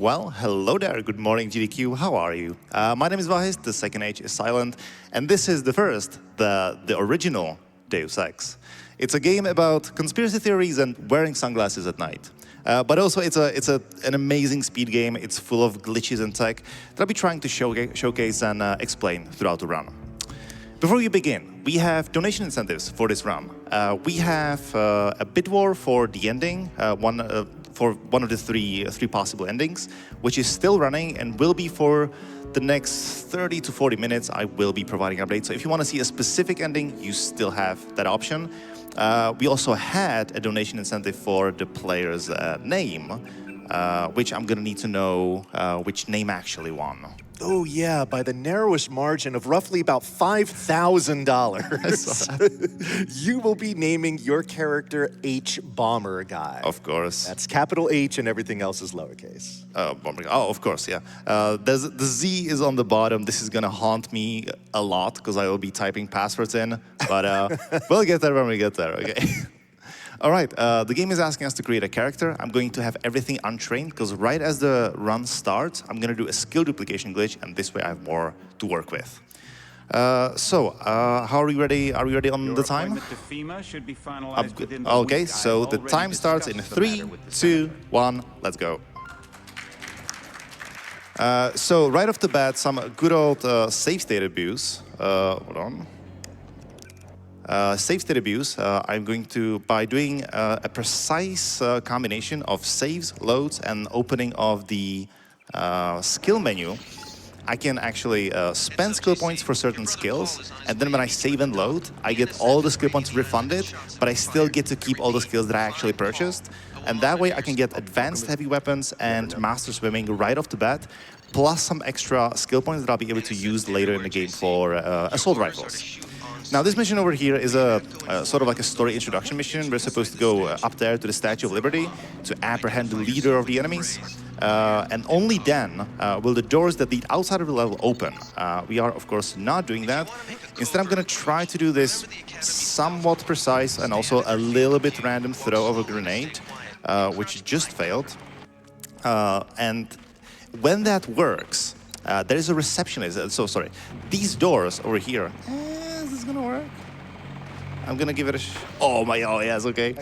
Well, hello there. Good morning, GDQ. How are you? My name is Vahisht. The second H is silent, and this is the original Deus Ex. It's a game about conspiracy theories and wearing sunglasses at night. But also, it's an amazing speed game. It's full of glitches and tech that I'll be trying to showcase and explain throughout the run. Before we begin, we have donation incentives for this run. We have a bid war for the ending, for one of the three possible endings, which is still running and will be for the next 30 to 40 minutes. I will be providing updates. So if you want to see a specific ending, you still have that option. We also had a donation incentive for the player's name, which I'm going to need to know which name actually won. Oh, yeah, by the narrowest margin of roughly about $5,000. You will be naming your character H Bomber Guy. Of course. That's capital H and everything else is lowercase. Bomber Guy. Oh, of course, yeah. The Z is on the bottom. This is going to haunt me a lot because I will be typing passwords in. But we'll get there when we get there, okay? All right, the game is asking us to create a character. I'm going to have everything untrained because right as the run starts, I'm going to do a skill duplication glitch, and this way I have more to work with. How are we ready? Are we ready on the time? Should be finalized within the okay, week. so the time starts in 3, 2, 1, let's go. So right off the bat, some good old save state abuse. Hold on. Save state abuse, I'm going to, by doing a precise combination of saves, loads, and opening of the skill menu, I can actually spend skill points for certain skills, and then when I save and load, I get all the skill points refunded, but I still get to keep all the skills that I actually purchased. And that way I can get advanced heavy weapons and master swimming right off the bat, plus some extra skill points that I'll be able to use later in the game for assault rifles. Now, this mission over here is a sort of like a story introduction mission. We're supposed to go up there to the Statue of Liberty to apprehend the leader of the enemies. And only then will the doors that lead outside of the level open. We are, of course, not doing that. Instead, I'm going to try to do this somewhat precise and also a little bit random throw of a grenade, which just failed. And when that works, there is a receptionist. So, sorry, these doors over here. Is this gonna work? I'm gonna give it a oh yes, okay.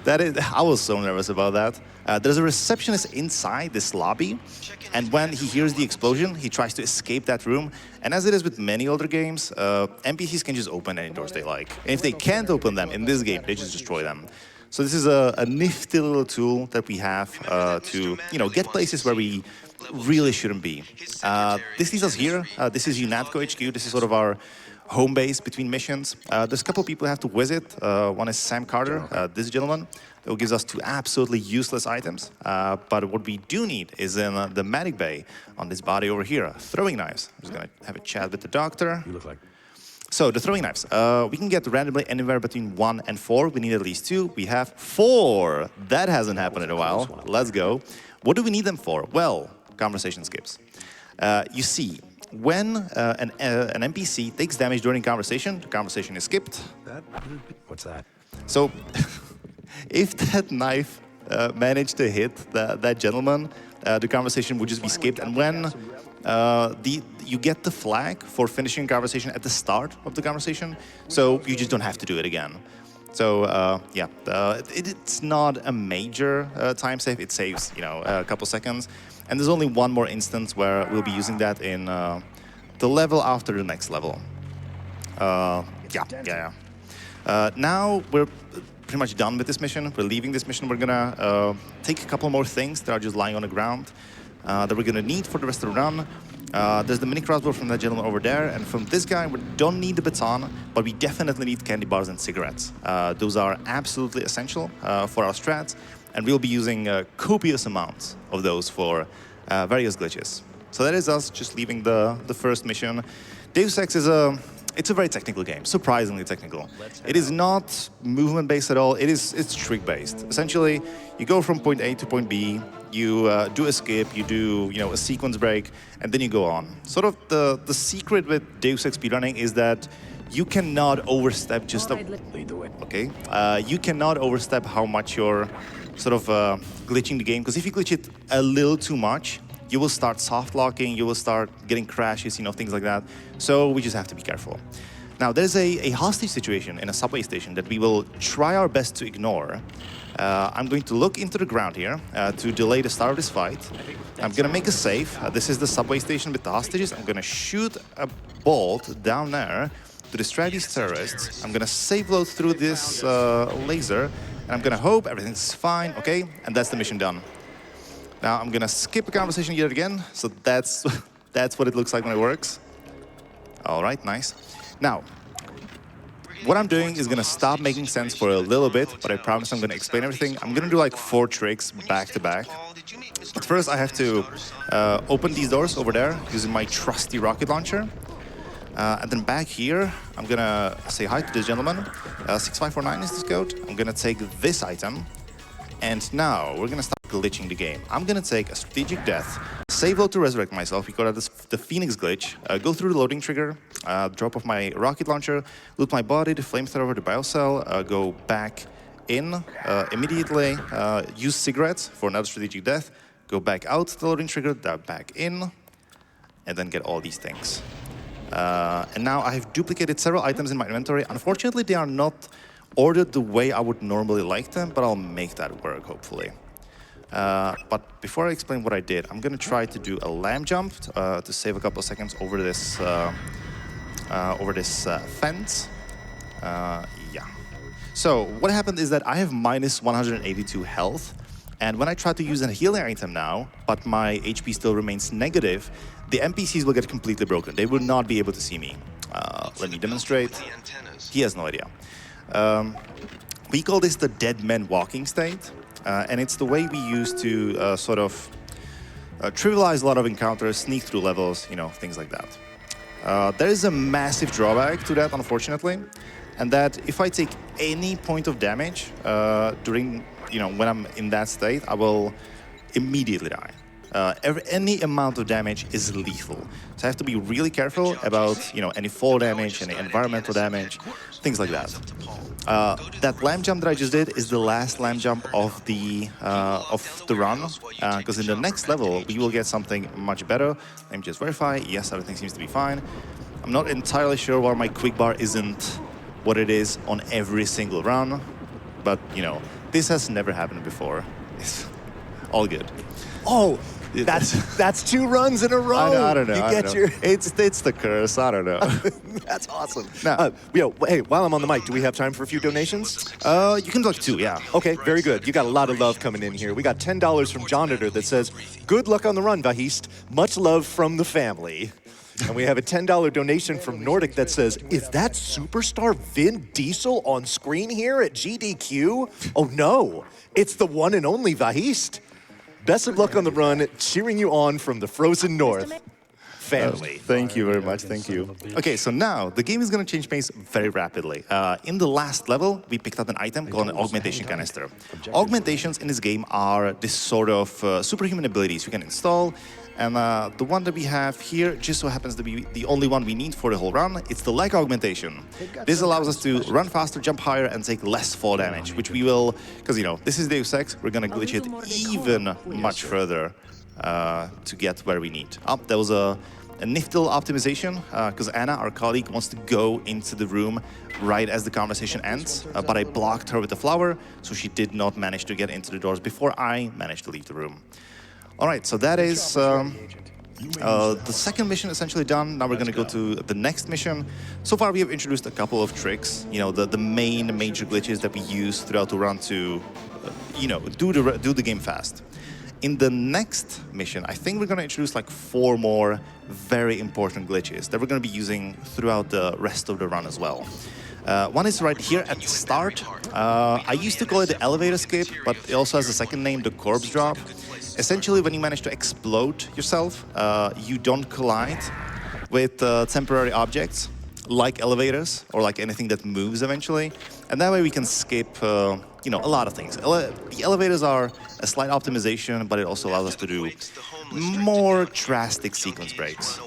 That is, I was so nervous about that. There's a receptionist inside this lobby, and when he hears the explosion, he tries to escape that room. And as it is with many older games, NPCs can just open any doors they like. And if they can't open them in this game, they just destroy them. So this is a nifty little tool that we have to, get places where we really shouldn't be. This leads us here. This is UNATCO HQ. This is sort of our home base between missions. There's a couple of people who have to visit. One is Sam Carter, this gentleman, who gives us 2 absolutely useless items. But what we do need is in the medic bay on this body over here, throwing knives. I'm just gonna have a chat with the doctor. You look like... So the throwing knives, we can get randomly anywhere between 1 and 4. We need at least 2. We have 4. That hasn't happened in a while. Let's go. What do we need them for? Well, conversation skips. You see, when an NPC takes damage during conversation, the conversation is skipped. What's that? So, if that knife managed to hit that gentleman, the conversation would just be skipped. And when you get the flag for finishing conversation at the start of the conversation, so you just don't have to do it again. So it's not a major time save. It saves a couple seconds, and there's only one more instance where we'll be using that in the level after the next level. Now we're pretty much done with this mission. We're leaving this mission. We're gonna take a couple more things that are just lying on the ground that we're gonna need for the rest of the run. There's the mini crossbow from that gentleman over there, and from this guy, we don't need the baton, but we definitely need candy bars and cigarettes. Those are absolutely essential for our strats, and we'll be using copious amounts of those for various glitches. So that is us just leaving the first mission. Deus Ex is it's a very technical game, surprisingly technical. It is not movement-based at all. It's trick-based. Essentially, you go from point A to point B, you do a skip, you do a sequence break, and then you go on. Sort of the secret with Deus Ex speedrunning is that you cannot overstep just Lead the way. okay. You cannot overstep how much your sort of glitching the game, because if you glitch it a little too much, you will start soft locking, you will start getting crashes, things like that. So we just have to be careful. Now, there's a hostage situation in a subway station that we will try our best to ignore. I'm going to look into the ground here to delay the start of this fight. I'm going to make a save. This is the subway station with the hostages. I'm going to shoot a bolt down there to distract these terrorists. I'm going to save load through this laser, and I'm going to hope everything's fine, okay? And that's the mission done. Now, I'm going to skip a conversation yet again, so that's what it looks like when it works. All right, nice. Now, what I'm doing is going to stop making sense for a little bit, but I promise I'm going to explain everything. I'm going to do like 4 tricks back to back. But first, I have to open these doors over there using my trusty rocket launcher. And then back here, I'm going to say hi to this gentleman. 6549 is this code. I'm going to take this item. And now we're going to start glitching the game. I'm going to take a strategic death, save load to resurrect myself. We call that the Phoenix glitch. Go through the loading trigger, drop off my rocket launcher, loot my body, the flamethrower, the biocell, go back in immediately, use cigarettes for another strategic death, go back out the loading trigger, back in, and then get all these things. And now I have duplicated several items in my inventory. Unfortunately, they are not ordered the way I would normally like them, but I'll make that work, hopefully. But before I explain what I did, I'm going to try to do a lamb jump to save a couple of seconds over this fence. Yeah. So what happened is that I have minus 182 health, and when I try to use a healing item now, but my HP still remains negative, the NPCs will get completely broken. They will not be able to see me. Let me demonstrate. He has no idea. We call this the dead man walking state, and it's the way we use to sort of trivialize a lot of encounters, sneak through levels, things like that. There is a massive drawback to that, unfortunately, and that if I take any point of damage during, when I'm in that state, I will immediately die. Any amount of damage is lethal. So I have to be really careful about, any fall damage, any environmental damage, things like that. That lamb jump that I just did is the last lamb jump of the run, because in the next level we will get something much better. Let me just verify. Yes, everything seems to be fine. I'm not entirely sure why my quick bar isn't what it is on every single run, but this has never happened before. It's all good. Oh, that's 2 runs in a row. I don't know. It's the curse. I don't know. That's awesome. Now, hey, while I'm on the mic, do we have time for a few donations? You can do like 2, yeah. Okay, very good. You got a lot of love coming in here. We got $10 from Jonitor that says, "Good luck on the run, Vahisht. Much love from the family." And we have a $10 donation from Nordic that says, "Is that superstar Vin Diesel on screen here at GDQ? Oh no, it's the one and only Vahisht. Best of luck on the run, cheering you on from the frozen north." Family. Thank you very much, thank you. Okay, so now the game is going to change pace very rapidly. In the last level, we picked up an item called an augmentation canister. Augmentations in this game are this sort of superhuman abilities you can install. And the one that we have here just so happens to be the only one we need for the whole run. It's the leg augmentation. This allows us to run faster, jump higher, and take less fall damage, which we will, because this is Deus Ex, we're gonna glitch it even much further to get where we need. There was a nifty optimization, because Anna, our colleague, wants to go into the room right as the conversation ends, but I blocked her with the flower, so she did not manage to get into the doors before I managed to leave the room. All right, so that is the second mission essentially done. Now we're going to go to the next mission. So far, we have introduced a couple of tricks, the main major glitches that we use throughout the run to, do the game fast. In the next mission, I think we're going to introduce like 4 more very important glitches that we're going to be using throughout the rest of the run as well. One is right here at the start. I used to call it the elevator skip, but it also has a second name, the corpse drop. Essentially, when you manage to explode yourself, you don't collide with temporary objects like elevators or like anything that moves eventually. And that way we can skip, a lot of things. The elevators are a slight optimization, but it also allows us to do more drastic sequence breaks.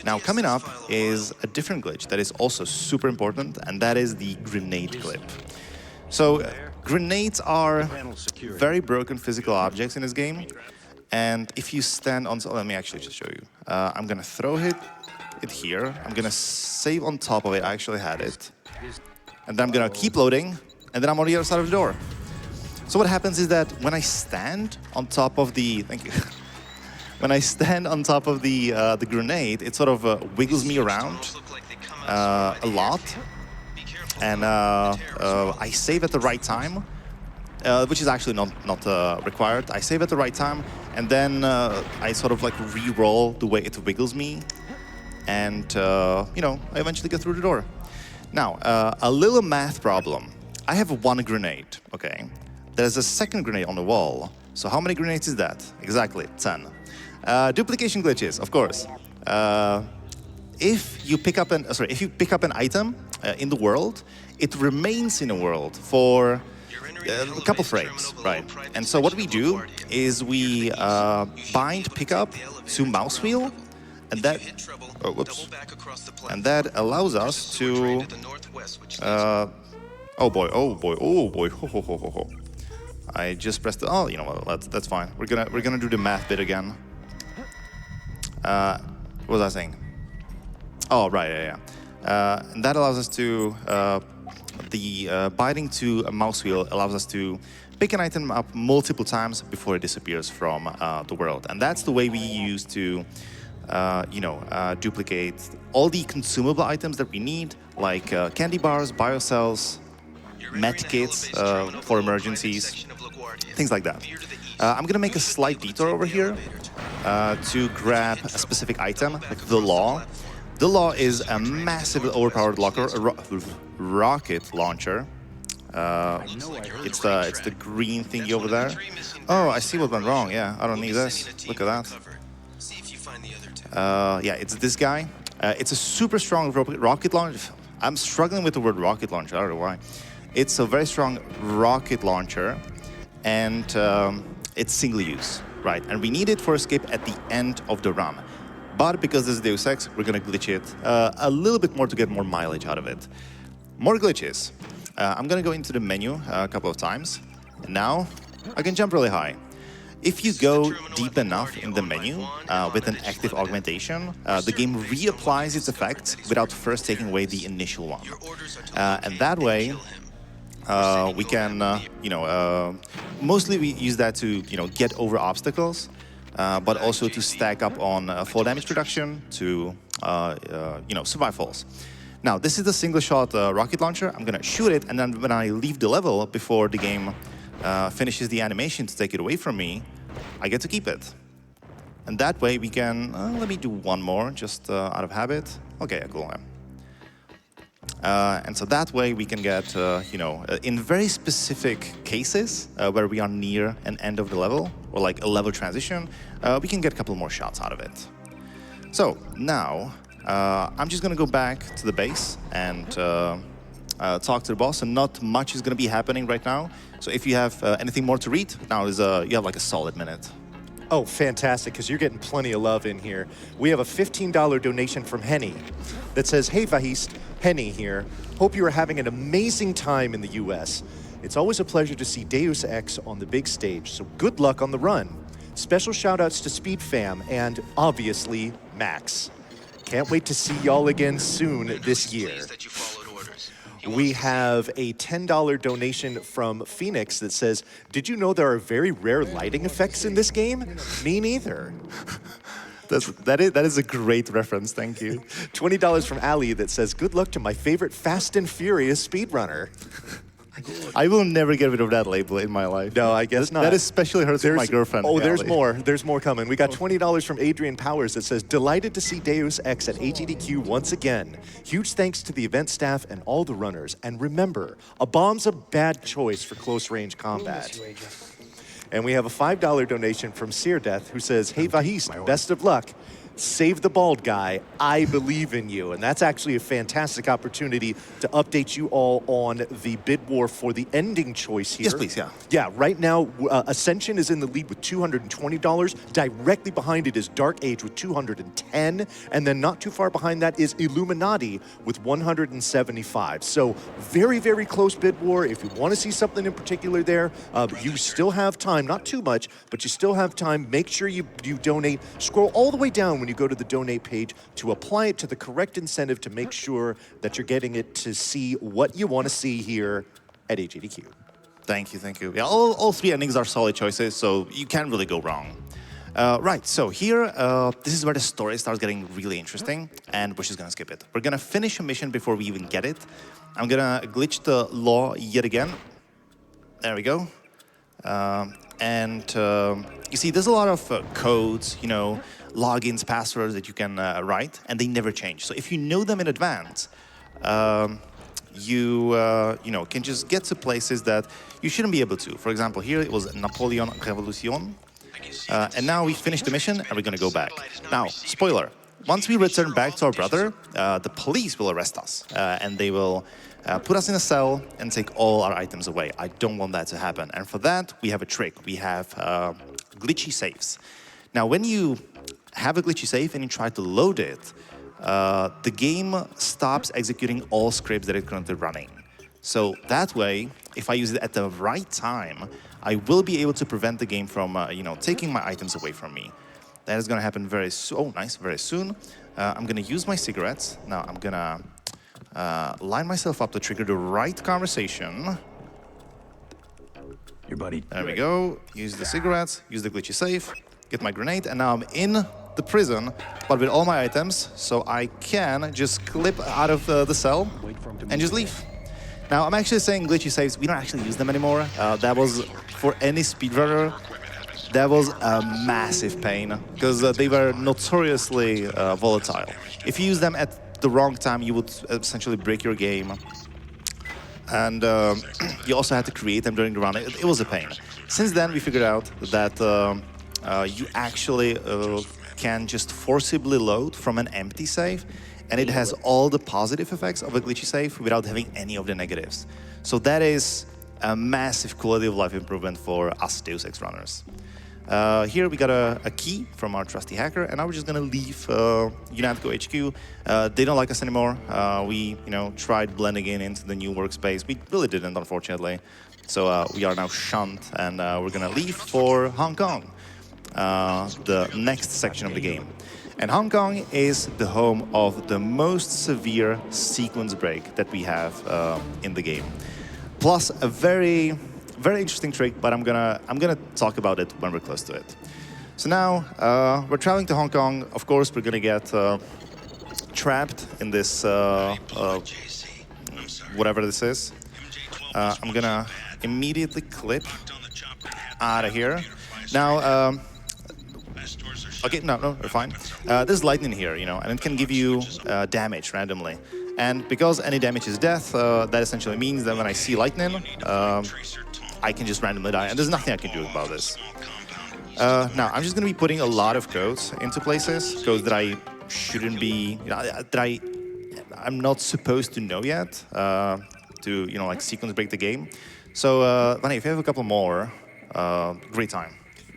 Now, coming up is a different glitch that is also super important, and that is the grenade clip. So, Grenades are very broken physical objects in this game. And if you stand on... let me actually just show you. I'm going to throw it here. I'm going to save on top of it. I actually had it. And then I'm going to keep loading. And then I'm on the other side of the door. So what happens is that when I stand on top of the... Thank you. When I stand on top of the grenade, it sort of wiggles me around a lot. And I save at the right time, which is actually not required. I save at the right time, and then I sort of like re-roll the way it wiggles me, and you know, I eventually get through the door. Now, a little math problem. I have one grenade, okay? There's a second grenade on the wall. So how many grenades is that? Exactly, 10. Duplication glitches, of course. If you pick up an item in the world, it remains in the world for a couple frames, right? And so what we do is we bind pickup to mouse wheel, and that and that allows us to oh boy, ho. I just pressed the, oh, you know what, that's fine. We're gonna do the math bit again. What was I saying? Oh, right, yeah. And that allows us to, binding to a mouse wheel allows us to pick an item up multiple times before it disappears from the world. And that's the way we use to, duplicate all the consumable items that we need, like candy bars, biocells, med kits for emergencies, things like that. I'm gonna make a slight detour over here to grab a specific item, like the Law. The Law is a massively overpowered rocket launcher. It's the green thingy over there. Oh, I see what went wrong. Yeah, I don't need this. Look at that. Yeah, it's this guy. It's a super strong rocket launcher. I'm struggling with the word rocket launcher. I don't know why. It's a very strong rocket launcher, and it's single use, right? And we need it for escape at the end of the run. But because this is Deus Ex, we're gonna glitch it a little bit more to get more mileage out of it. More glitches. I'm gonna go into the menu a couple of times. And now I can jump really high. If you go deep enough in the menu with an active augmentation, the game reapplies its effects without first taking away the initial one. And that way, we can, mostly we use that to, get over obstacles, but also to stack up on fall damage reduction to, survive falls. Now, this is the single-shot rocket launcher. I'm gonna shoot it, and then when I leave the level before the game finishes the animation to take it away from me, I get to keep it. And that way we can, let me do one more, just out of habit. Okay, cool. And so that way we can get, in very specific cases where we are near an end of the level, or like a level transition, we can get a couple more shots out of it. So now, I'm just gonna go back to the base and talk to the boss, and not much is gonna be happening right now. So if you have anything more to read, now is you have like a solid minute. Oh, fantastic, because you're getting plenty of love in here. We have a $15 donation from Henny that says, "Hey Vahisht, Henny here. Hope you are having an amazing time in the US. It's always a pleasure to see Deus Ex on the big stage, so good luck on the run. Special shout-outs to Speed Fam and, obviously, Max. Can't wait to see y'all again soon this year." We have a $10 donation from Phoenix that says, "Did you know there are very rare lighting effects in this game? Me neither." That is a great reference, thank you. $20 from Ali that says, "Good luck to my favorite Fast and Furious speedrunner." I will never get rid of that label in my life. No, I guess not. That especially hurts with my girlfriend. Oh, there's more. There's more coming. We got $20 from Adrian Powers that says, "Delighted to see Deus Ex at AGDQ once again. Huge thanks to the event staff and all the runners. And remember, a bomb's a bad choice for close-range combat." And we have a $5 donation from Sear Death who says, "Hey Vahisht, best of luck. Save the bald guy, I believe in you. And that's actually a fantastic opportunity to update you all on the bid war for the ending choice here. Yes, please, yeah. Yeah, right now, Ascension is in the lead with $220. Directly behind it is Dark Age with $210. And then not too far behind that is Illuminati with $175. So very, very close bid war. If you want to see something in particular there, you still have time, not too much, but you still have time. Make sure you donate. Scroll all the way down when you go to the donate page to apply it to the correct incentive to make sure that you're getting it to see what you want to see here at AGDQ. Thank you, thank you. Yeah, all three endings are solid choices, so you can't really go wrong. Right, so here, this is where the story starts getting really interesting, and we're just gonna skip it. We're gonna finish a mission before we even get it. I'm gonna glitch the law yet again. There we go. You see, there's a lot of codes, you know, logins, passwords that you can write, and they never change. So if you know them in advance, you know, can just get to places that you shouldn't be able to. For example, here it was Napoleon Revolution, and now we finished the mission, and we're gonna go back. Now, spoiler, once we return back to our brother, the police will arrest us, and they will put us in a cell and take all our items away. I don't want that to happen. And for that, we have a trick. We have glitchy saves. Now, when you have a glitchy save and you try to load it, the game stops executing all scripts that it's currently running. So that way, if I use it at the right time, I will be able to prevent the game from, you know, taking my items away from me. That is going to happen very soon. Oh, nice, very soon. I'm going to use my cigarettes. Now, I'm going to line myself up to trigger the right conversation. Your buddy. There we go. Use the cigarettes, use the glitchy save, get my grenade, and now I'm in the prison, but with all my items, so I can just clip out of the cell and just leave. Now, I'm actually saying glitchy saves, we don't actually use them anymore. That was, for any speedrunner, that was a massive pain, because they were notoriously volatile. If you use them at the wrong time, you would essentially break your game. And you also had to create them during the run. It was a pain. Since then, we figured out that you actually can just forcibly load from an empty save, and it has all the positive effects of a glitchy save without having any of the negatives. So that is a massive quality of life improvement for us Deus Ex runners. Here we got a key from our trusty hacker, and now we're just gonna leave Unatco HQ. They don't like us anymore. We, you know, tried blending into the new workspace. We really didn't, unfortunately. So we are now shunned, and we're gonna leave for Hong Kong, the next section of the game. And Hong Kong is the home of the most severe sequence break that we have in the game. Plus a very interesting trick, but I'm gonna talk about it when we're close to it. So now we're traveling to Hong Kong. Of course, we're gonna get trapped in this whatever this is. I'm gonna immediately clip out of here. Now, okay, no, we're fine. There's lightning here, you know, and it can give you damage randomly. And because any damage is death, that essentially means that when I see lightning, I can just randomly die, and there's nothing I can do about this. Now, I'm just going to be putting a lot of codes into places, codes that I shouldn't be, you know, that I'm not supposed to know yet to, you know, like sequence break the game. So, Vanny, if you have a couple more, great time.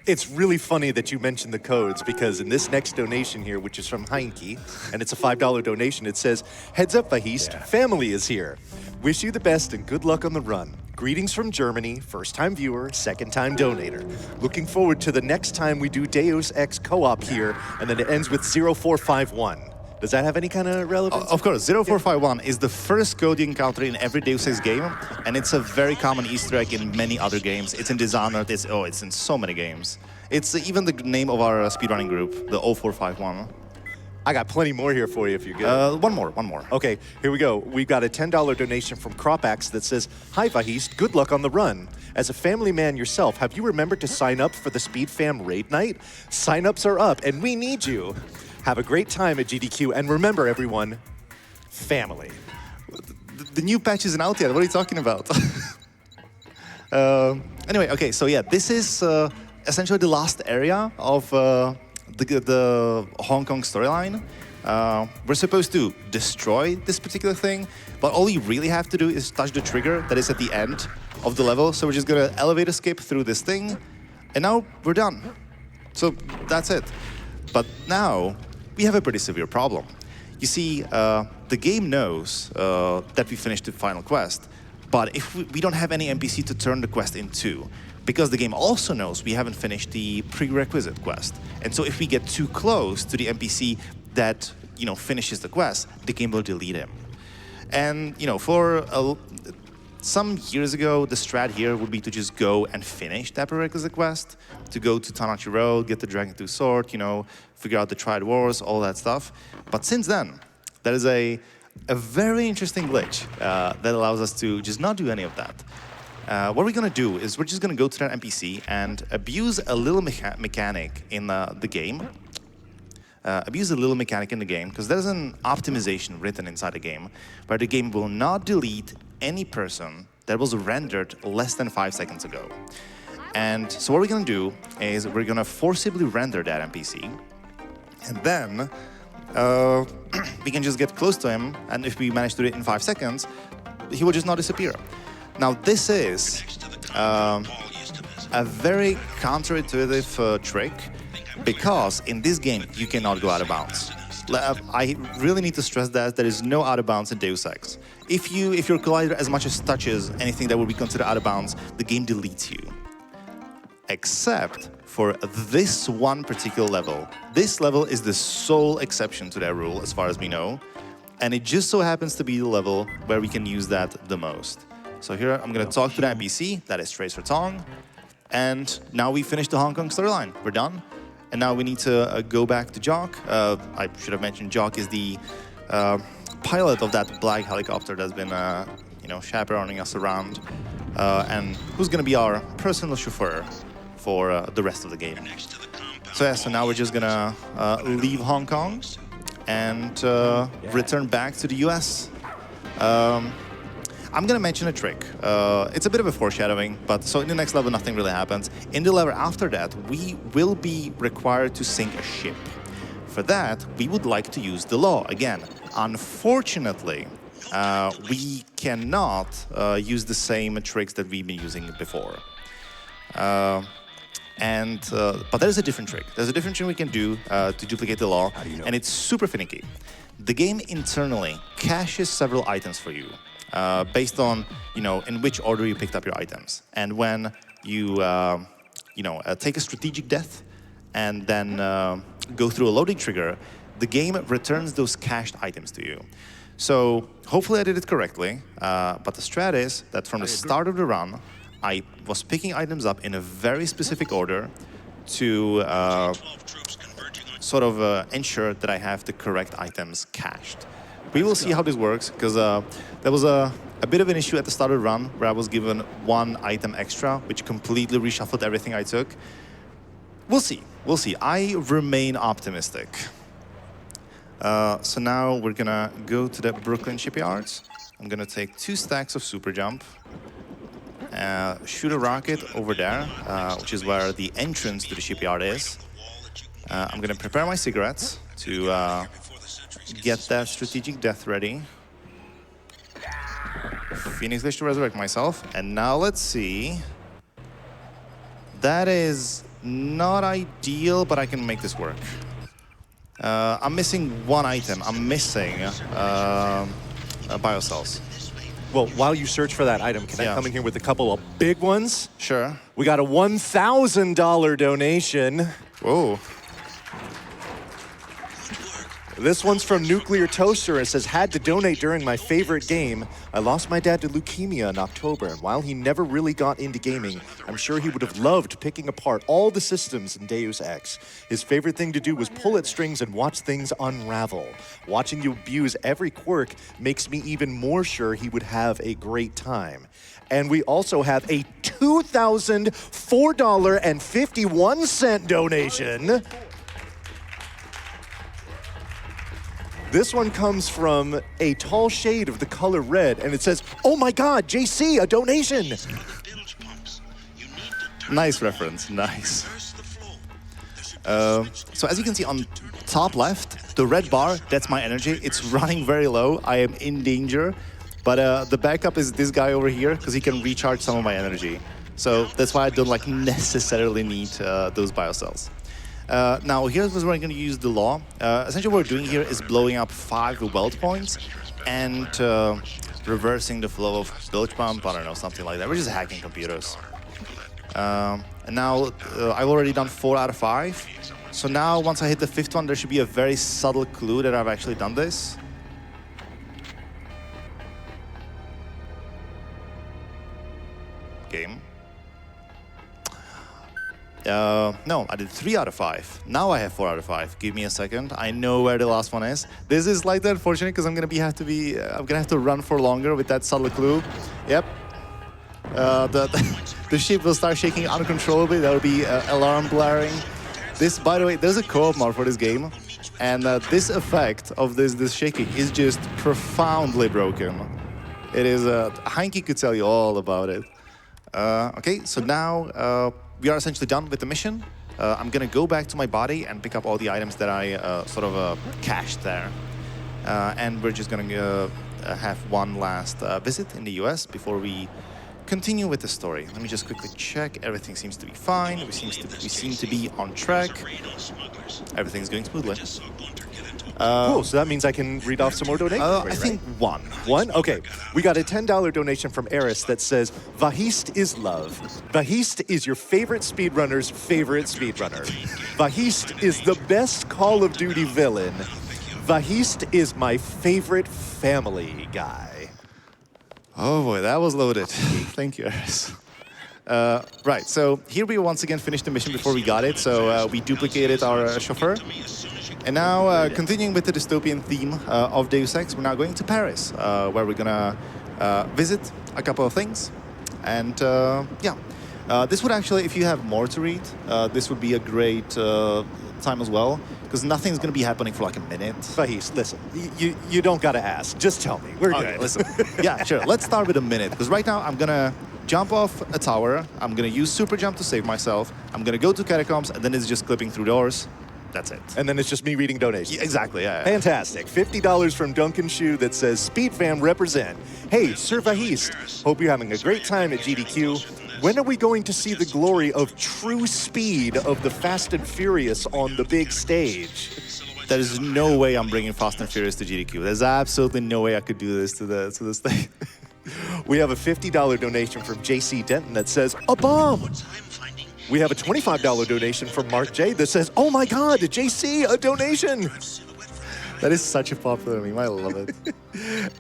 It's really funny that you mentioned the codes, because in this next donation here, which is from Heinke, and it's a $5 donation, it says, "Heads up, Vahisht, family is here. Wish you the best and good luck on the run. Greetings from Germany, first-time viewer, second-time donator. Looking forward to the next time we do Deus Ex co-op here," and then it ends with 0451. Does that have any kind of relevance? Of course, 0451 is the first code you encounter in every Deus Ex game, and it's a very common Easter egg in many other games. It's in Dishonored, it's in so many games. It's even the name of our speedrunning group, the 0451. I got plenty more here for you if you're good. One more. Okay, here we go. We've got a $10 donation from Cropax that says, "Hi Vahisht, good luck on the run. As a family man yourself, have you remembered to sign up for the Speed Fam Raid Night? Sign-ups are up, and we need you. Have a great time at GDQ, and remember, everyone, family." The new patch isn't out yet. What are you talking about? Anyway, okay, so yeah, this is essentially the last area of the Hong Kong storyline. We're supposed to destroy this particular thing, but all you really have to do is touch the trigger that is at the end of the level. So we're just gonna elevator skip through this thing, and now we're done. So that's it. But now we have a pretty severe problem. You see, the game knows that we finished the final quest, but if we don't have any NPC to turn the quest into, because the game also knows we haven't finished the prerequisite quest. And so if we get too close to the NPC that, you know, finishes the quest, the game will delete him. And, you know, some years ago, the strat here would be to just go and finish that prerequisite quest, to go to Tanachi Road, get the Dragon Tooth Sword, you know, figure out the Triad Wars, all that stuff. But since then, there is a very interesting glitch that allows us to just not do any of that. What we're gonna do is we're just gonna go to that NPC and abuse a little mechanic in the game. Because there's an optimization written inside the game where the game will not delete any person that was rendered less than 5 seconds ago. And so what we're gonna do is we're gonna forcibly render that NPC, and then we can just get close to him, and if we manage to do it in 5 seconds, he will just not disappear. Now this is a very counterintuitive trick, because in this game you cannot go out of bounds. I really need to stress that there is no out of bounds in Deus Ex. If your collider as much as touches anything that would be considered out of bounds, the game deletes you. Except for this one particular level. This level is the sole exception to that rule, as far as we know, and it just so happens to be the level where we can use that the most. So here I'm gonna talk to the NPC, that is Tracer Tong, and now we finished the Hong Kong storyline. We're done. And now we need to go back to Jock. I should have mentioned Jock is the pilot of that black helicopter that's been, you know, chaperoning us around, and who's going to be our personal chauffeur for the rest of the game. So yeah, so now we're just gonna leave Hong Kong and return back to the US. I'm gonna mention a trick. It's a bit of a foreshadowing, but so in the next level, nothing really happens. In the level after that, we will be required to sink a ship. For that, we would like to use the law again. Unfortunately, we cannot use the same tricks that we've been using before. But there's a different trick. There's a different trick we can do to duplicate the law, and it's super finicky. The game internally caches several items for you. Based on, you know, in which order you picked up your items. And when you, take a strategic death and then go through a loading trigger, the game returns those cached items to you. So hopefully I did it correctly, but the strat is that from the start of the run, I was picking items up in a very specific order to ensure that I have the correct items cached. We will see how this works, because there was a bit of an issue at the start of the run where I was given one item extra, which completely reshuffled everything I took. We'll see. We'll see. I remain optimistic. So now we're gonna go to the Brooklyn shipyards. I'm gonna take 2 stacks of super jump, shoot a rocket over there, which is where the entrance to the shipyard is. I'm gonna prepare my cigarettes to get that strategic death ready. Phoenix Glitch to resurrect myself. And now let's see. That is not ideal, but I can make this work. I'm missing one item. I'm missing biocells. Well, while you search for that item, can I come in here with a couple of big ones? Sure. We got a $1,000 donation. Whoa. This one's from Nuclear Toaster. It says, had to donate during my favorite game. I lost my dad to leukemia in October, and while he never really got into gaming, I'm sure he would have loved picking apart all the systems in Deus Ex. His favorite thing to do was pull at strings and watch things unravel. Watching you abuse every quirk makes me even more sure he would have a great time. And we also have a $2,004.51 donation. This one comes from a tall shade of the color red, and it says, oh my God, JC, a donation. Nice reference, nice. So as you can see on top left, the red bar, that's my energy. It's running very low. I am in danger. But the backup is this guy over here because he can recharge some of my energy. So that's why I don't like necessarily need those biocells. Now here's where I'm going to use the law. Essentially what we're doing here is blowing up 5 weld points and reversing the flow of bilge pump, I don't know, something like that. We're just hacking computers. And now I've already done 4 out of 5. So now once I hit the 5th one, there should be a very subtle clue that I've actually done this. Game. No, I did 3 out of 5. Now I have 4 out of 5. Give me a second. I know where the last one is. This is slightly unfortunate because I'm gonna have to run for longer with that subtle clue. Yep. The ship will start shaking uncontrollably. There will be alarm blaring. This, by the way, there's a co-op mod for this game, and this effect of this shaking is just profoundly broken. It is. Heinke could tell you all about it. Okay, so now we are essentially done with the mission. I'm gonna go back to my body and pick up all the items that I cached there. And we're just gonna have one last visit in the US before we continue with the story. Let me just quickly check. Everything seems to be fine. We seem to be on track. Everything's going smoothly. Cool, so that means I can read off some more donations. I think one. One? Okay. We got a $10 donation from Eris that says, Vahisht is love. Vahisht is your favorite speedrunner's favorite speedrunner. Vahisht is the best Call of Duty villain. Vahisht is my favorite family guy. Oh boy, that was loaded. Thank you, Eris. Right, so here we once again finished the mission before we got it, so we duplicated our chauffeur. And now, continuing with the dystopian theme of Deus Ex, we're now going to Paris, where we're gonna visit a couple of things. And yeah, this would actually, if you have more to read, this would be a great time as well, because nothing's gonna be happening for like a minute. Vahisht, listen, you don't gotta ask. Just tell me. We're Okay, good. listen. Yeah, sure. Let's start with a minute, because right now I'm gonna jump off a tower. I'm gonna use super jump to save myself. I'm gonna go to catacombs, and then it's just clipping through doors. That's it. And then it's just me reading donations. Yeah, exactly, yeah. Fantastic. $50 from Duncan Shoe that says, Speed Fam represent. Hey, Sir Vahisht, hope you're having a great time at GDQ. When are we going to see the glory of true speed of the Fast and Furious on the big stage? There is no way I'm bringing Fast and Furious to GDQ. There's absolutely no way I could do this to this thing. We have a $50 donation from JC Denton that says, a bomb! We have a $25 donation from Mark J that says, oh my God, JC, a donation! That is such a popular meme. I love it.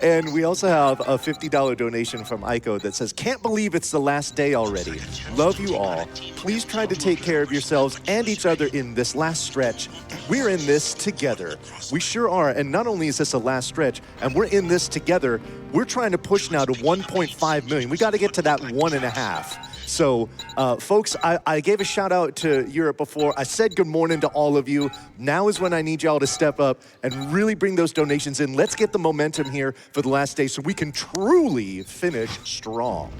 And we also have a $50 donation from Aiko that says, can't believe it's the last day already. Love you all. Please try to take care of yourselves and each other in this last stretch. We're in this together. We sure are. And not only is this a last stretch, and we're in this together, we're trying to push now to 1.5 million. We got to get to that 1.5. So, folks, I gave a shout out to Europe before. I said good morning to all of you. Now is when I need y'all to step up and really bring those donations in. Let's get the momentum here for the last day so we can truly finish strong.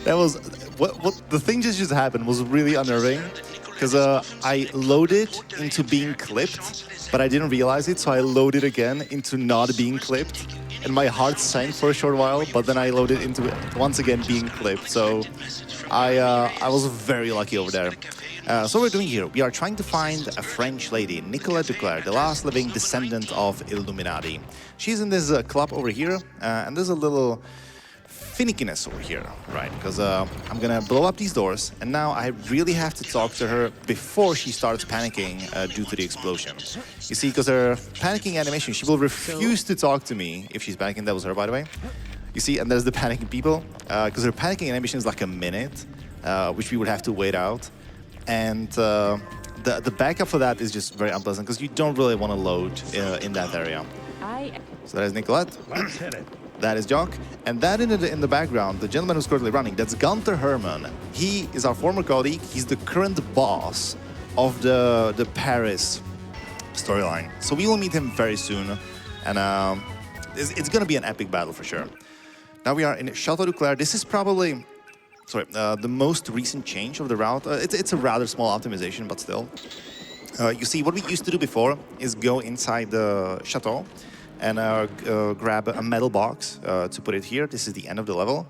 That was, what the thing just happened was really unnerving. Because I loaded into being clipped, but I didn't realize it, so I loaded again into not being clipped. And my heart sank for a short while, but then I loaded into it once again being clipped. So I was very lucky over there. So what we're doing here, we are trying to find a French lady, Nicolas Duclair, the last living descendant of Illuminati. She's in this club over here, and there's a little finickiness over here, right? Because I'm gonna blow up these doors, and now I really have to talk to her before she starts panicking due to the explosion. You see, because her panicking animation, she will refuse to talk to me if she's panicking. That was her, by the way. You see, and there's the panicking people, because her panicking animation is like a minute, which we would have to wait out. And the backup for that is just very unpleasant, because you don't really want to load in that area. So that is Nicolette. Let's hit it. That is Jock. And that in the background, the gentleman who's currently running, that's Gunther Herman. He is our former colleague. He's the current boss of the Paris storyline. So we will meet him very soon. And it's going to be an epic battle for sure. Now we are in Chateau Duclair. This is probably the most recent change of the route. It's a rather small optimization, but still. You see, what we used to do before is go inside the chateau and grab a metal box to put it here. This is the end of the level,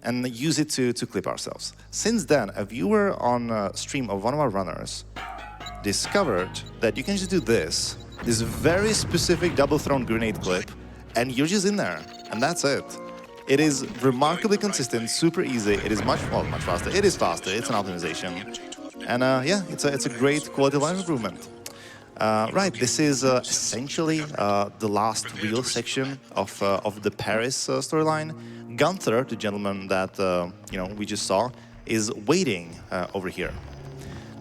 and use it to clip ourselves. Since then, a viewer on stream of one of our runners discovered that you can just do this very specific double-thrown grenade clip, and you're just in there, and that's it. It is remarkably consistent, super easy. It is much faster. It is faster. It's an optimization, and yeah, it's a great quality of life improvement. Right, this is essentially the last real section of the Paris storyline. Gunther, the gentleman that we just saw, is waiting over here.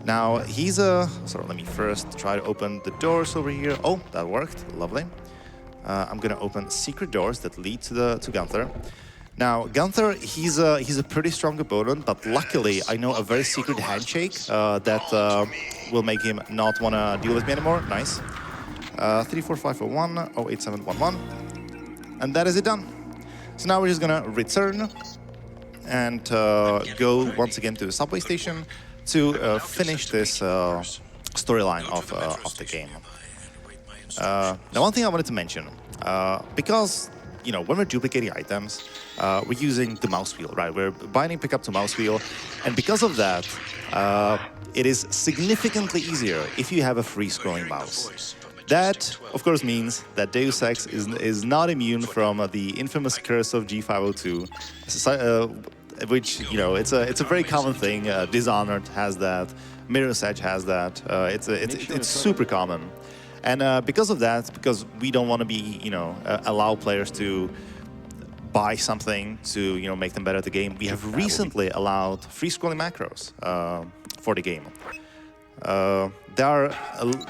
Now he's sorry, let me first try to open the doors over here. Oh, that worked, lovely. I'm gonna open secret doors that lead to Gunther. Now Gunther, he's a pretty strong opponent, but luckily I know a very secret handshake that will make him not wanna deal with me anymore. Nice. 34541 08711, and that is it done. So now we're just gonna return and go once again to the subway station to finish this storyline of the game. Now, one thing I wanted to mention, because when we're duplicating items, we're using the mouse wheel, right? We're binding pickup to mouse wheel, and because of that, it is significantly easier if you have a free-scrolling mouse. That, of course, means that Deus Ex is not immune from the infamous curse of G502, which, it's a very common thing. Dishonored has that, Mirror's Edge has that. It's super common. And because of that, because we don't want to be, allow players to buy something to, make them better at the game, we have recently allowed free-scrolling macros for the game.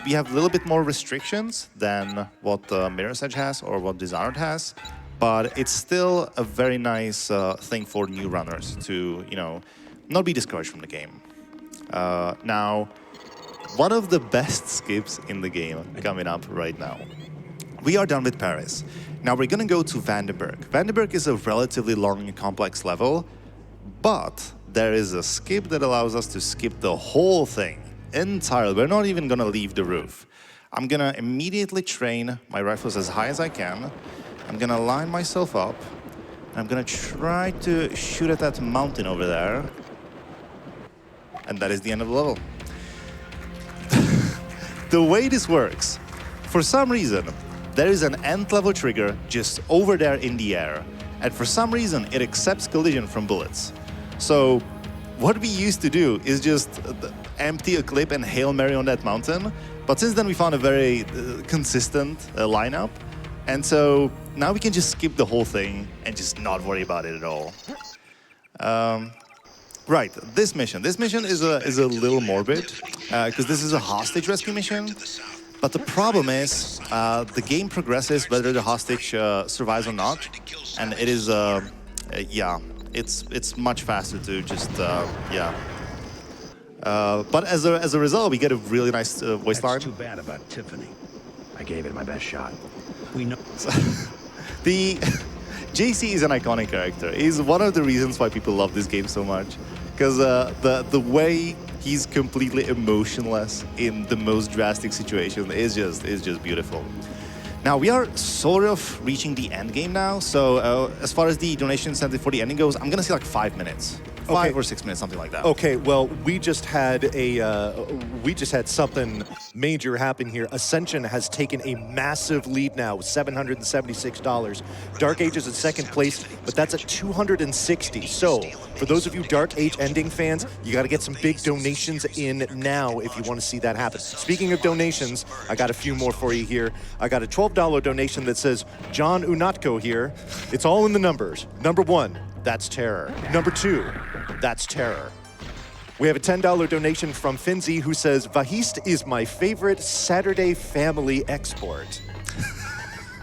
We have a little bit more restrictions than what Mirror's Edge has or what Dishonored has, but it's still a very nice thing for new runners to, not be discouraged from the game. Now, one of the best skips in the game coming up right now. We are done with Paris. Now we're gonna go to Vandenberg. Vandenberg is a relatively long and complex level, but there is a skip that allows us to skip the whole thing entirely. We're not even gonna leave the roof. I'm gonna immediately train my rifles as high as I can. I'm gonna line myself up. I'm gonna try to shoot at that mountain over there. And that is the end of the level. The way this works, for some reason, there is an end level trigger just over there in the air. And for some reason, it accepts collision from bullets. So what we used to do is just empty a clip and Hail Mary on that mountain. But since then, we found a very consistent lineup. And so now we can just skip the whole thing and just not worry about it at all. Right, this mission is a little morbid because this is a hostage rescue mission. But the problem is the game progresses whether the hostage survives or not, and it is yeah, it's much faster to just yeah. But as a result, we get a really nice voice line. That's too bad about Tiffany. I gave it my best shot. We know. The JC is an iconic character. He's one of the reasons why people love this game so much, because the way he's completely emotionless in the most drastic situation is just beautiful. Now we are sort of reaching the end game now. So as far as the donation incentive for the ending goes, I'm gonna say like 5 minutes. 5 or 6 minutes, something like that. Okay, well, we just had something major happen here. Ascension has taken a massive lead now, $776. Dark Age is in second place, but that's at 260. So, for those of you Dark Age ending fans, you got to get some big donations in now if you want to see that happen. Speaking of donations, I got a few more for you here. I got a $12 donation that says John Unatko here. It's all in the numbers. Number 1. That's terror. Number 2, that's terror. We have a $10 donation from Finzi who says, Vahisht is my favorite Saturday family export.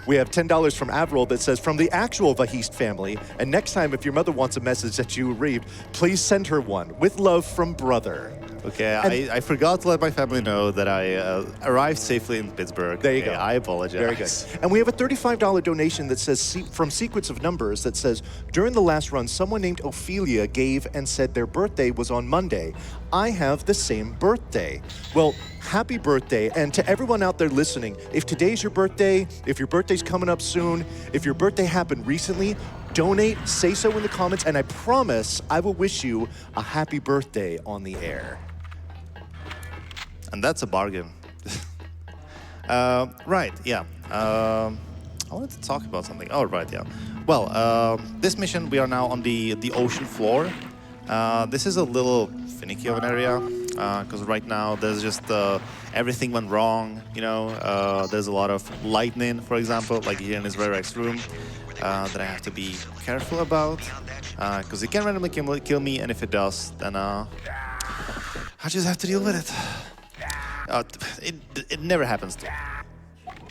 We have $10 from Avril that says, from the actual Vahisht family, and next time if your mother wants a message that you read, please send her one. With love from brother. Okay, I forgot to let my family know that I arrived safely in Pittsburgh. There you Okay, go. I apologize. Very good. And we have a $35 donation that says, from Sequence of Numbers, that says, during the last run, someone named Ophelia gave and said their birthday was on Monday. I have the same birthday. Well, happy birthday. And to everyone out there listening, if today's your birthday, if your birthday's coming up soon, if your birthday happened recently, donate, say so in the comments, and I promise I will wish you a happy birthday on the air. And that's a bargain. Right, yeah. I wanted to talk about something. Oh, right, yeah. Well, this mission, we are now on the ocean floor. This is a little finicky of an area, because right now there's just everything went wrong, you know. There's a lot of lightning, for example, like here in this very next room, that I have to be careful about, because it can randomly kill me, and if it does, then I just have to deal with it. It never happens to me.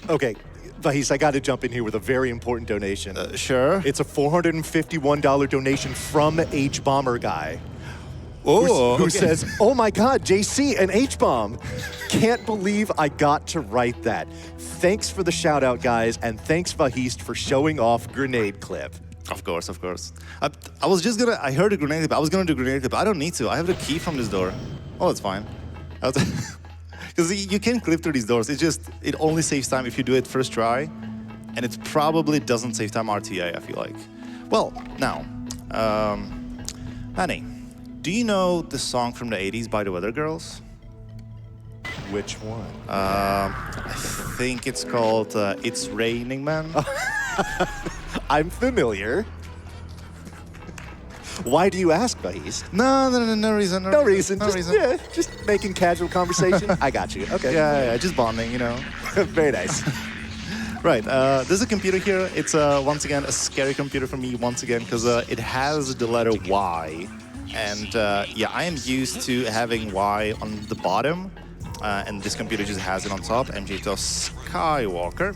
Okay, Vahisht, I got to jump in here with a very important donation. Sure. It's a $451 donation from H-Bomber Guy. Oh, Who says, oh my God, JC, an H-Bomb. Can't believe I got to write that. Thanks for the shout out, guys, and thanks, Vahisht, for showing off grenade clip. Of course, of course. I was just gonna, I heard a grenade clip. I was gonna do grenade clip. I don't need to. I have the key from this door. Oh, that's fine. Because you can clip through these doors. It's just, it only saves time if you do it first try. And it probably doesn't save time RTA, I feel like. Well, now, Manny, do you know the song from the 80s by the Weather Girls? Which one? I think it's called It's Raining Man. I'm familiar. Why do you ask, Vahisht? No reason. No reason. No Just, reason. yeah, just making casual conversation. I got you. Okay. Yeah, just bonding, you know. Very nice. Right, there's a computer here. It's once again a scary computer for me once again because it has the letter Y. And yeah, I am used to having Y on the bottom. And this computer just has it on top. MJ Skywalker.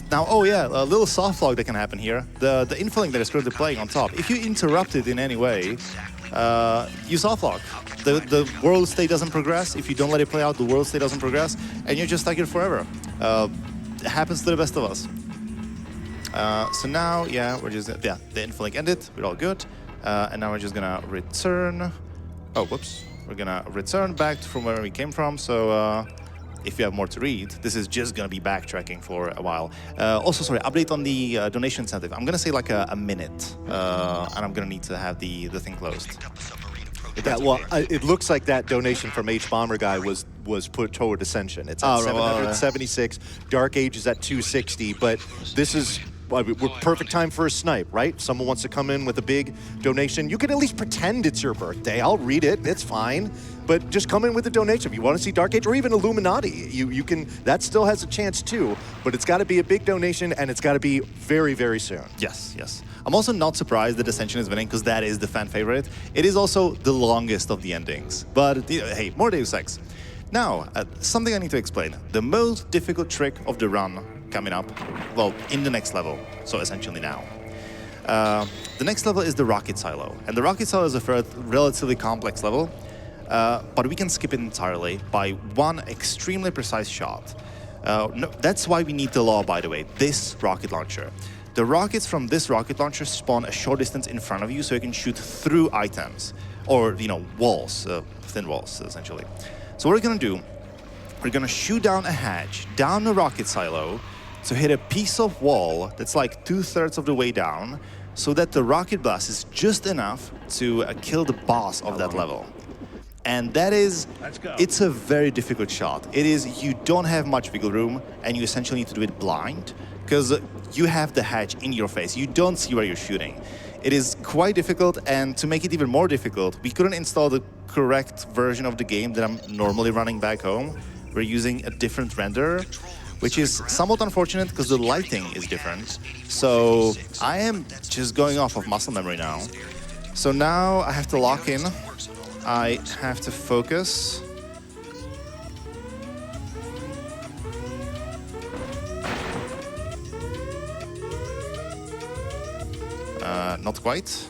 Now, oh yeah, a little soft log that can happen here. The info link that is currently playing on top. If you interrupt it in any way, you soft log. The world state doesn't progress. If you don't let it play out, the world state doesn't progress, and you're just stuck here forever. It happens to the best of us. So now, yeah, we're just, yeah, the info link ended. We're all good. And now we're just gonna return. Oh, whoops. We're gonna return back from where we came from. So if you have more to read, this is just gonna be backtracking for a while. Also, sorry, update on the donation incentive. I'm gonna say like a minute, and I'm gonna need to have the thing closed. Yeah, well, it looks like that donation from H-Bomber Guy was put toward Ascension. It's at 776. Dark Age is at 260, but this is we're perfect time for a snipe, right? Someone wants to come in with a big donation. You can at least pretend it's your birthday. I'll read it. It's fine. But just come in with a donation. If you want to see Dark Age or even Illuminati, you can. That still has a chance too. But it's got to be a big donation, and it's got to be very, very soon. Yes, yes. I'm also not surprised that Ascension is winning because that is the fan favorite. It is also the longest of the endings. But hey, more Deus Ex. Now, something I need to explain. The most difficult trick of the run coming up, well, in the next level, so essentially now. The next level is the rocket silo. And the rocket silo is a relatively complex level, but we can skip it entirely by one extremely precise shot. No, that's why we need the law, by the way, this rocket launcher. The rockets from this rocket launcher spawn a short distance in front of you so you can shoot through items, or, you know, walls, thin walls, essentially. So what we're gonna do, we're gonna shoot down a hatch, down the rocket silo, to hit a piece of wall that's like 2/3 of the way down, so that the rocket blast is just enough to kill the boss of that level. And that is, it's a very difficult shot. It is, you don't have much wiggle room, and you essentially need to do it blind, because you have the hatch in your face. You don't see where you're shooting. It is quite difficult, and to make it even more difficult, we couldn't install the correct version of the game that I'm normally running back home. We're using a different renderer, which is somewhat unfortunate because the lighting is different. So I am just going off of muscle memory now. So now I have to lock in. I have to focus. Not quite.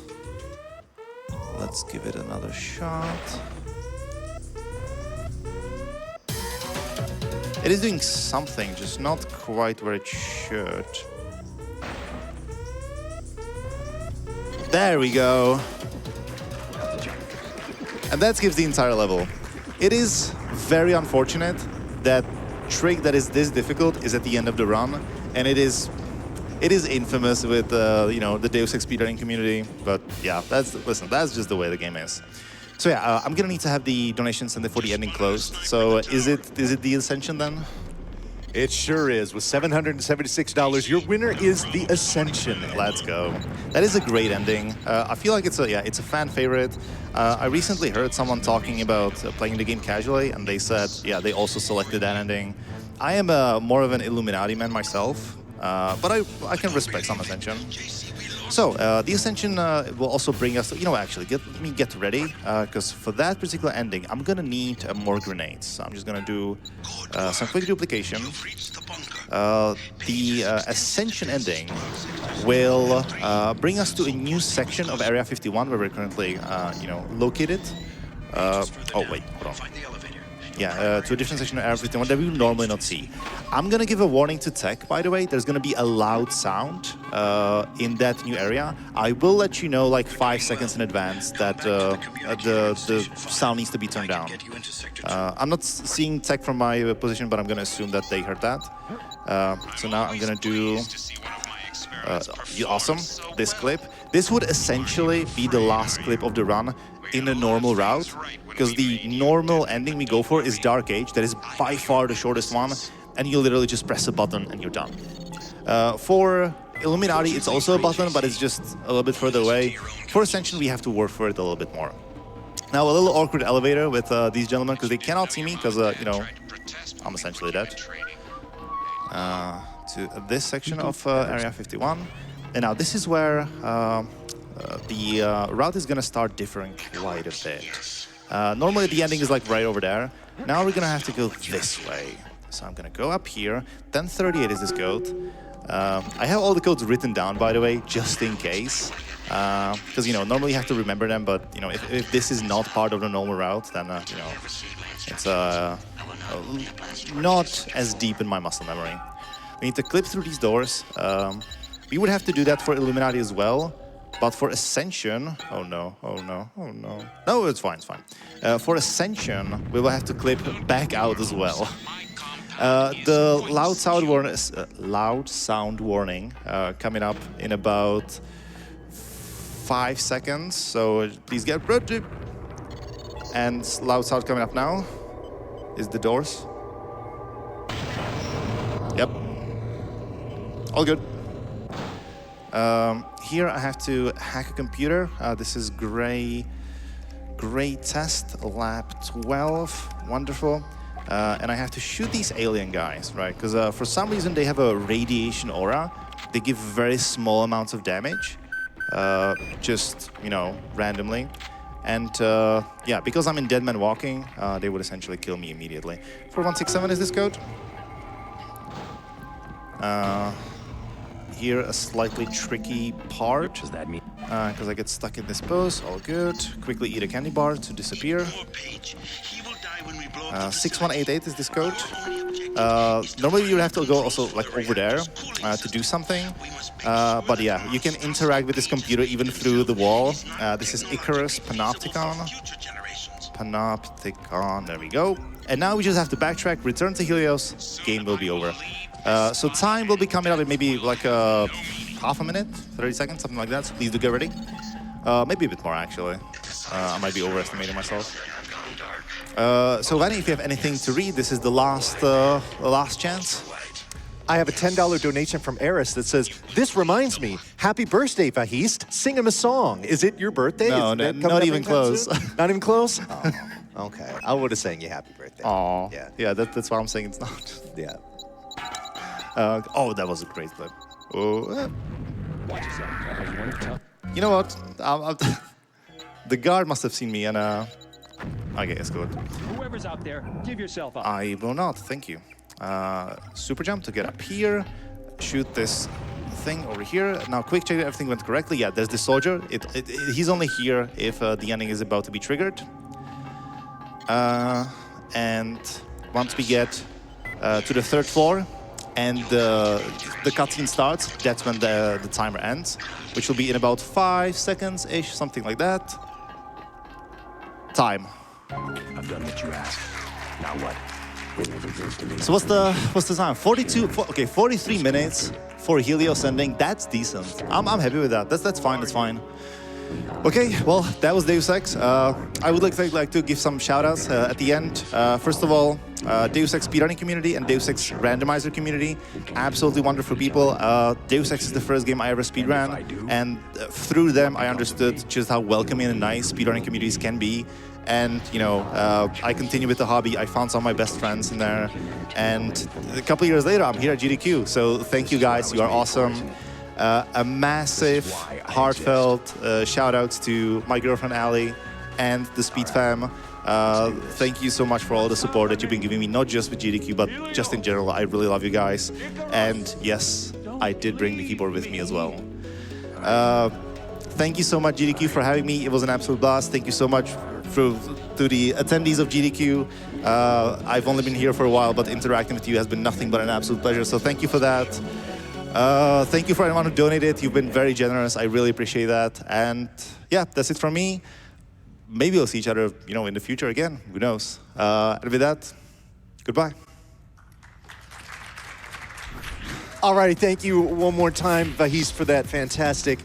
Let's give it another shot. It is doing something, just not quite where it should. There we go. And that skips the entire level. It is very unfortunate that trick that is this difficult is at the end of the run, and it is infamous with you know, the Deus Ex speedrunning community. But yeah, that's just the way the game is. So yeah, I'm gonna need to have the donations and for the ending closed. So is it the Ascension then? It sure is. With $776, your winner is the Ascension. Let's go. That is a great ending. I feel like it's a fan favorite. I recently heard someone talking about playing the game casually, and they said, yeah, they also selected that ending. I am more of an Illuminati man myself, but I can respect some Ascension. So, the Ascension will also bring us, you know, actually, let me get ready, because for that particular ending, I'm gonna need more grenades. So I'm just gonna do some quick duplication. The Ascension ending will bring us to a new section of Area 51 where we're currently, you know, located. Oh, wait, hold on. Yeah, to a different section of Area 51 that we would normally not see. I'm gonna give a warning to tech, by the way. There's gonna be a loud sound in that new area. I will let you know like 5 seconds in advance that the sound needs to be turned down. I'm not seeing tech from my position, but I'm gonna assume that they heard that. So now I'm gonna do awesome, this clip. This would essentially be the last clip of the run in a normal route, because the normal ending we go for is Dark Age. That is by far the shortest one, and you literally just press a button and you're done. For Illuminati, it's also a button, but it's just a little bit further away. For Ascension, we have to work for it a little bit more. Now, a little awkward elevator with these gentlemen, because they cannot see me, because, you know, I'm essentially dead. To this section of Area 51. And now this is where the route is going to start differing quite a bit. Normally the ending is like right over there. Now we're going to have to go this way. So I'm going to go up here. 1038 is this code. I have all the codes written down, by the way, just in case. Because, you know, normally you have to remember them, but, you know, if this is not part of the normal route, then, you know, it's not as deep in my muscle memory. We need to clip through these doors. We would have to do that for Illuminati as well, but for Ascension, oh no, oh no, oh no. No, it's fine, it's fine. For Ascension, we will have to clip back out as well. The loud sound warning coming up in about 5 seconds, so please get ready. And loud sound coming up now is the doors. Yep. All good. Here I have to hack a computer. This is gray test lab 12. Wonderful. And I have to shoot these alien guys, right? Because for some reason they have a radiation aura. They give very small amounts of damage, just, you know, randomly. And yeah, because I'm in Dead Man Walking, they would essentially kill me immediately. 4167 is this code. Here a slightly tricky part. Does that mean? Because I get stuck in this pose. All good. Quickly eat a candy bar to disappear. 6188 is this code. Normally you would have to go also like over there to do something. But yeah, you can interact with this computer even through the wall. This is Icarus Panopticon. Panopticon, there we go. And now we just have to backtrack, return to Helios, game will be over. So time will be coming up in maybe like half a minute, 30 seconds, something like that. So please do get ready. Maybe a bit more actually. I might be overestimating myself. So Vanny, if you have anything to read, this is the last chance. I have a $10 donation from Eris that says, "This reminds me, happy birthday, Vahisht. Sing him a song. Is it your birthday? No, not even close. Not even close? Oh, okay. I would have sang you happy birthday. Aw. Yeah. Yeah, that's why I'm saying it's not. Yeah. Oh, that was a great clip. Oh. You know what? The guard must have seen me and okay, it's good. Whoever's out there, give yourself up. I will not, thank you. Super jump to get up here, shoot this thing over here. Now quick check that everything went correctly. Yeah, there's the soldier. He's only here if the ending is about to be triggered. And once we get to the 3rd floor, and the cutscene starts. That's when the timer ends, which will be in about 5 seconds-ish, something like that. Time. I've done what you asked. Now what? So what's the time? 43 minutes for Helios ending. That's decent. I'm happy with that. That's fine. That's fine. Okay, well, that was Deus Ex. I would like to give some shout-outs at the end. First of all, Deus Ex speedrunning community and Deus Ex randomizer community. Absolutely wonderful people. Deus Ex is the first game I ever speedran, and through them I understood just how welcoming and nice speedrunning communities can be. And, you know, I continue with the hobby. I found some of my best friends in there. And a couple of years later, I'm here at GDQ. So thank you guys. You are awesome. A massive, heartfelt shout-outs to my girlfriend, Ali, and the Speed fam. Thank you so much for all the support that you've been giving me, not just with GDQ, but just in general. I really love you guys. And yes, I did bring the keyboard with me as well. Thank you so much, GDQ, for having me. It was an absolute blast. Thank you so much to the attendees of GDQ. I've only been here for a while, but interacting with you has been nothing but an absolute pleasure. So thank you for that. Thank you for anyone who donated. You've been very generous. I really appreciate that. And yeah, that's it from me. Maybe we'll see each other, you know, in the future again. Who knows? And with that, goodbye. All righty, thank you one more time, Vahisht, for that fantastic